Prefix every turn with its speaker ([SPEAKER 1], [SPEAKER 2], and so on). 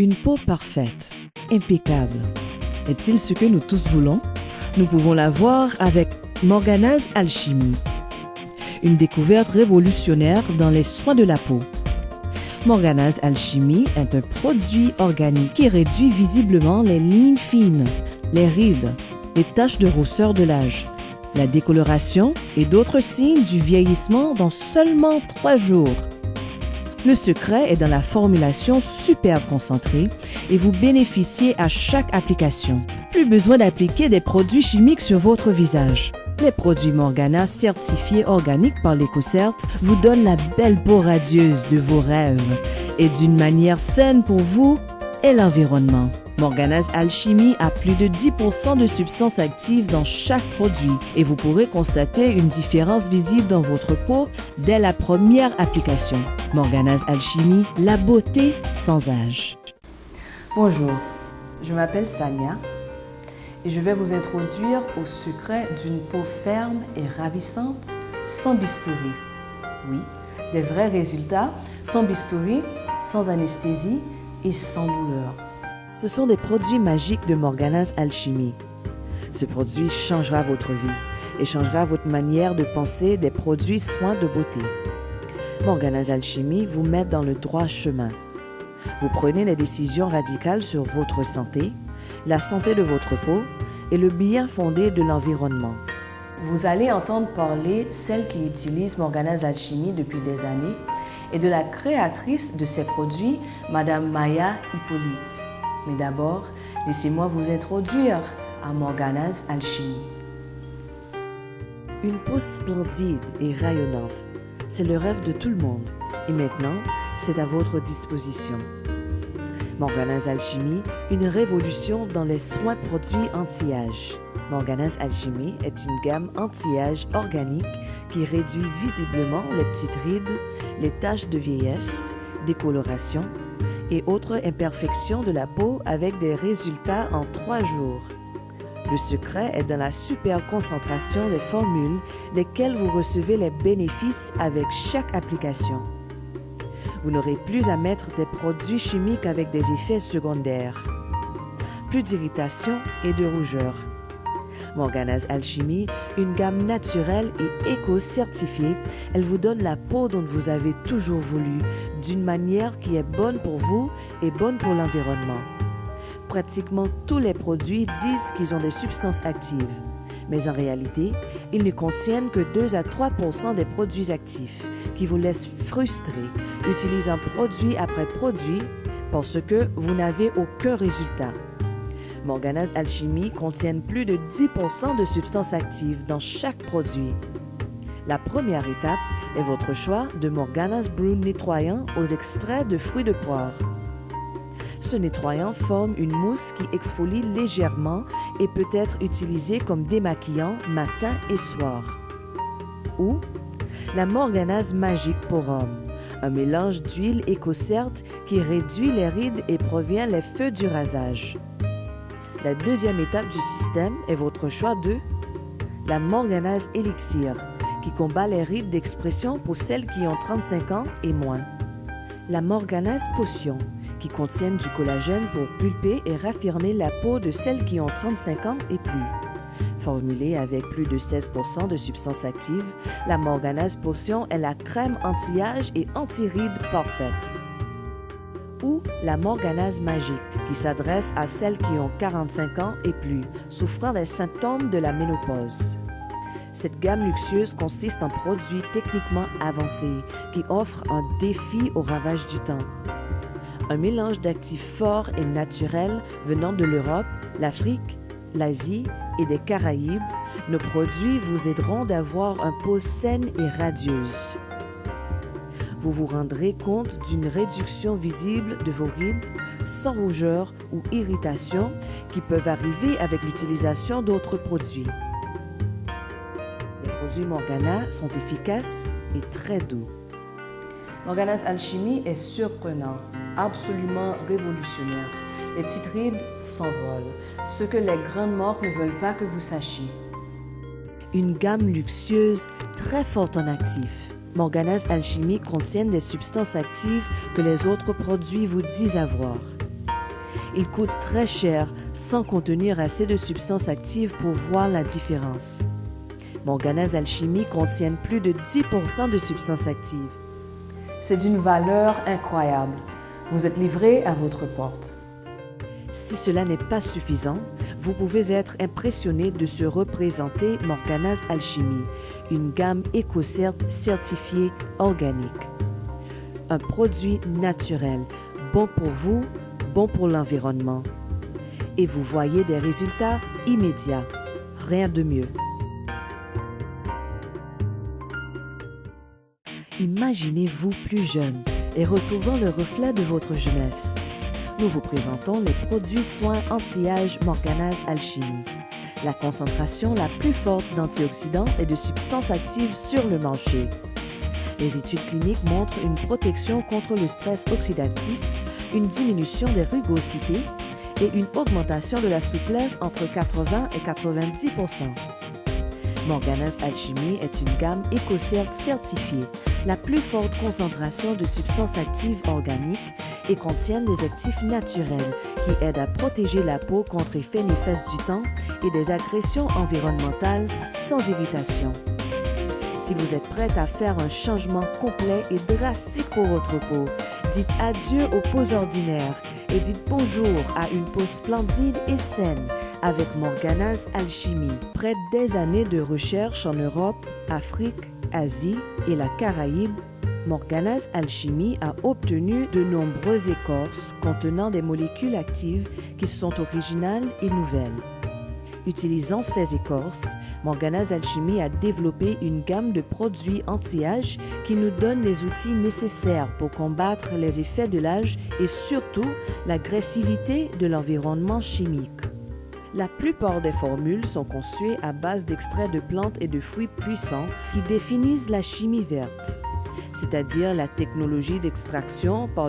[SPEAKER 1] Une peau parfaite, impeccable. Est-il ce que nous tous voulons? Nous pouvons l'avoir avec Morgana's Alchimie. Une découverte révolutionnaire dans les soins de la peau. Morgana's Alchimie est un produit organique qui réduit visiblement les lignes fines, les rides, les taches de rousseur de l'âge, la décoloration et d'autres signes du vieillissement dans seulement 3 jours. Le secret est dans la formulation super concentrée et vous bénéficiez à chaque application. Plus besoin d'appliquer des produits chimiques sur votre visage. Les produits Morgana certifiés organiques par l'EcoCert vous donnent la belle peau radieuse de vos rêves et d'une manière saine pour vous et l'environnement. Morgana's Alchimie a plus de 10% de substances actives dans chaque produit et vous pourrez constater une différence visible dans votre peau dès la première application. Morgana's Alchimie, la beauté sans âge. Bonjour, je m'appelle Sania et je vais vous introduire au secret d'une peau ferme et ravissante sans bistouri. Oui, des vrais résultats sans bistouri, sans anesthésie et sans douleur. Ce sont des produits magiques de Morgana's Alchimie. Ce produit changera votre vie et changera votre manière de penser des produits soins de beauté. Morgana's Alchimie vous met dans le droit chemin. Vous prenez des décisions radicales sur votre santé, la santé de votre peau et le bien fondé de l'environnement. Vous allez entendre parler celle qui utilise Morgana's Alchimie depuis des années et de la créatrice de ces produits, Madame Maya Hippolyte. Mais d'abord, laissez-moi vous introduire à Morgana's Alchimie. Une peau splendide et rayonnante, c'est le rêve de tout le monde et maintenant, c'est à votre disposition. Morgana's Alchimie, une révolution dans les soins produits anti-âge. Morgana's Alchimie est une gamme anti-âge organique qui réduit visiblement les petites rides, les taches de vieillesse, décoloration et autres imperfections de la peau avec des résultats en 3 jours. Le secret est dans la super concentration des formules desquelles vous recevez les bénéfices avec chaque application. Vous n'aurez plus à mettre des produits chimiques avec des effets secondaires. Plus d'irritation et de rougeur. Morgana's Alchimie, une gamme naturelle et éco-certifiée, elle vous donne la peau dont vous avez toujours voulu, d'une manière qui est bonne pour vous et bonne pour l'environnement. Pratiquement tous les produits disent qu'ils ont des substances actives, mais en réalité, ils ne contiennent que 2 à 3% des produits actifs, qui vous laissent frustrés, utilisant produit après produit parce que vous n'avez aucun résultat. Morgana's Alchimie contient plus de 10% de substances actives dans chaque produit. La première étape est votre choix de Morgana's Brew nettoyant aux extraits de fruits de poire. Ce nettoyant forme une mousse qui exfolie légèrement et peut être utilisé comme démaquillant matin et soir. Ou la Morgana's Magic pour homme, un mélange d'huile EcoCert qui réduit les rides et prévient les feux du rasage. La deuxième étape du système est votre choix de la Morgana's Elixir, qui combat les rides d'expression pour celles qui ont 35 ans et moins. La Morgana's Potion, qui contient du collagène pour pulper et raffermir la peau de celles qui ont 35 ans et plus. Formulée avec plus de 16% de substances actives, la Morgana's Potion est la crème anti-âge et anti-rides parfaite. Ou la Morgana's Magic, qui s'adresse à celles qui ont 45 ans et plus, souffrant des symptômes de la ménopause. Cette gamme luxueuse consiste en produits techniquement avancés qui offrent un défi au ravage du temps. Un mélange d'actifs forts et naturels venant de l'Europe, l'Afrique, l'Asie et des Caraïbes, nos produits vous aideront d'avoir une peau saine et radieuse. Vous vous rendrez compte d'une réduction visible de vos rides, sans rougeur ou irritation, qui peuvent arriver avec l'utilisation d'autres produits. Les produits Morgana sont efficaces et très doux. Morgana's Alchimie est surprenant, absolument révolutionnaire. Les petites rides s'envolent, ce que les grandes marques ne veulent pas que vous sachiez. Une gamme luxueuse très forte en actifs. Morgana's Alchimie contient des substances actives que les autres produits vous disent avoir. Il coûte très cher sans contenir assez de substances actives pour voir la différence. Morgana's Alchimie contient plus de 10% de substances actives. C'est d'une valeur incroyable. Vous êtes livré à votre porte. Si cela n'est pas suffisant, vous pouvez être impressionné de se représenter Morgana's Alchimie, une gamme EcoCert certifiée organique. Un produit naturel, bon pour vous, bon pour l'environnement. Et vous voyez des résultats immédiats. Rien de mieux. Imaginez-vous plus jeune et retrouvant le reflet de votre jeunesse. Nous vous présentons les produits soins anti-âge Morgana's Alchimie, la concentration la plus forte d'antioxydants et de substances actives sur le marché. Les études cliniques montrent une protection contre le stress oxydatif, une diminution des rugosités et une augmentation de la souplesse entre 80 et 90%. Morgana's Alchimie est une gamme EcoCert certifiée, la plus forte concentration de substances actives organiques et contient des actifs naturels qui aident à protéger la peau contre effets néfastes du temps et des agressions environnementales sans irritation. Si vous êtes prête à faire un changement complet et drastique pour votre peau, dites adieu aux peaux ordinaires et dites bonjour à une peau splendide et saine avec Morgana's Alchimie. Après des années de recherche en Europe, Afrique, Asie et la Caraïbe, Morgana's Alchimie a obtenu de nombreuses écorces contenant des molécules actives qui sont originales et nouvelles. Utilisant ces écorces, Morgana's Alchimie a développé une gamme de produits anti-âge qui nous donnent les outils nécessaires pour combattre les effets de l'âge et surtout l'agressivité de l'environnement chimique. La plupart des formules sont conçues à base d'extraits de plantes et de fruits puissants qui définissent la chimie verte, c'est-à-dire la technologie d'extraction par